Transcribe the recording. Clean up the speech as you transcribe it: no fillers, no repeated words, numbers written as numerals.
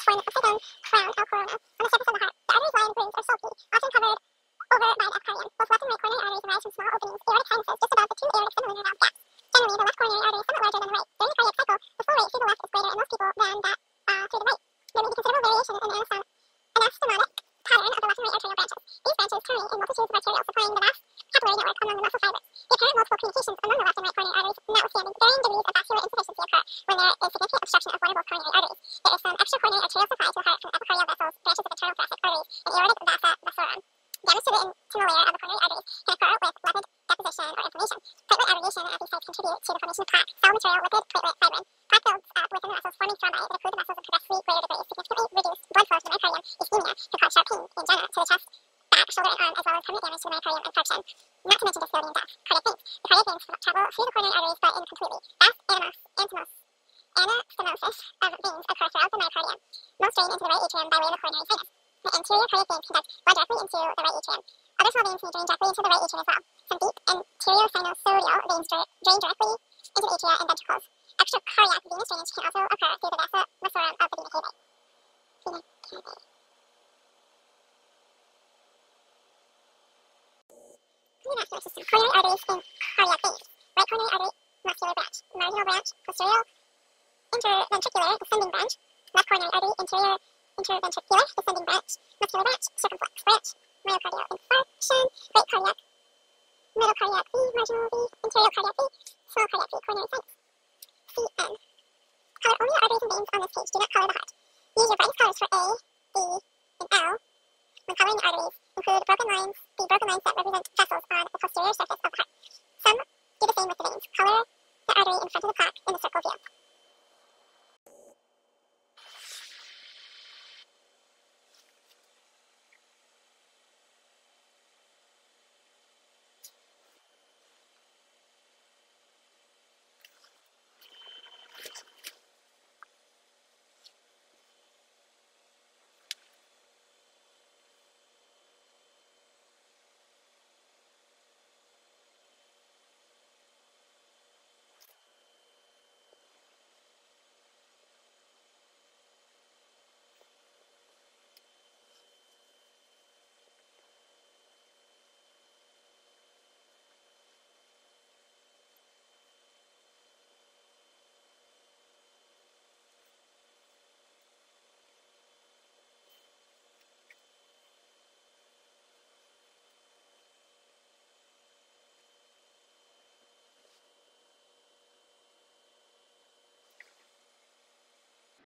form a second crown, L corona, on the surface of the heart. The arteries lie in grooves or sulci, often covered over by the epicarium. Both left and right coronary arteries arise from small openings, aortic sinuses, just above the two aortic semilunar valve gaps. Generally, the left coronary artery is somewhat larger than the right. During the cardiac cycle, the flow rate through the left is greater in most people than that through the right. There may be considerable variation in the anastomotic pattern of the left and right arterial branches. These branches terminate in multitudes of arterioles, supplying the vast capillary network among the muscle fibers. The apparent multiple communications among the left and right coronary arteries notwithstanding, varying degrees of vascular insufficiency occur when there is significant obstruction of one or both coronary arteries. There is some extra coronary arterial supply to the heart from epicardial vessels, branches of internal thoracic arteries, and aortic vasa vasorum. Damage to the internal layer of the coronary arteries can occur with lipid deposition or inflammation. Platelet aggregation at these sites contribute to the formation of plaque. Cell material, lipid, platelet, fibrin. Plaque builds up within the vessels, forming thrombi that occlude the vessels in progressively greater degrees. Significantly reduced blood flow to the myocardium, ischemia, can cause sharp pain, angina to the chest, back, shoulder, and arm, as well as permanent damage to the myocardium, infarction, not to mention disability and death. Cardiac veins. The cardiac veins travel through the coronary arteries, but incompletely. Vast anastomosis of veins occur throughout the myocardium. Most drain into the right atrium by way of the coronary sinus. The anterior cardiac veins conduct blood directly into the right atrium. Other small veins may drain directly into the right atrium as well. Some deep anterior sinusoidal veins drain directly into the atria and ventricles. Extracardiac venous drainage can also occur through the vasa vasorum of the vena cava. Cardiovascular system. Coronary arteries and cardiac veins. Right coronary artery, muscular branch. Marginal branch, posterior interventricular, descending branch. Left coronary artery, interior interventricular, descending branch. Muscular branch, circumflex branch. Myocardial infarction. Right cardiac, middle cardiac V, marginal V, interior cardiac V, small cardiac V, coronary sinus. CN. Color only the arteries and veins on this page. Do not color the heart. Use your brightest colors for A, B, and L when coloring the arteries. Include broken lines, the broken lines that represent vessels on the posterior surface of the heart. Some do the same with the veins. Color the artery in front of the plaque in the circle view.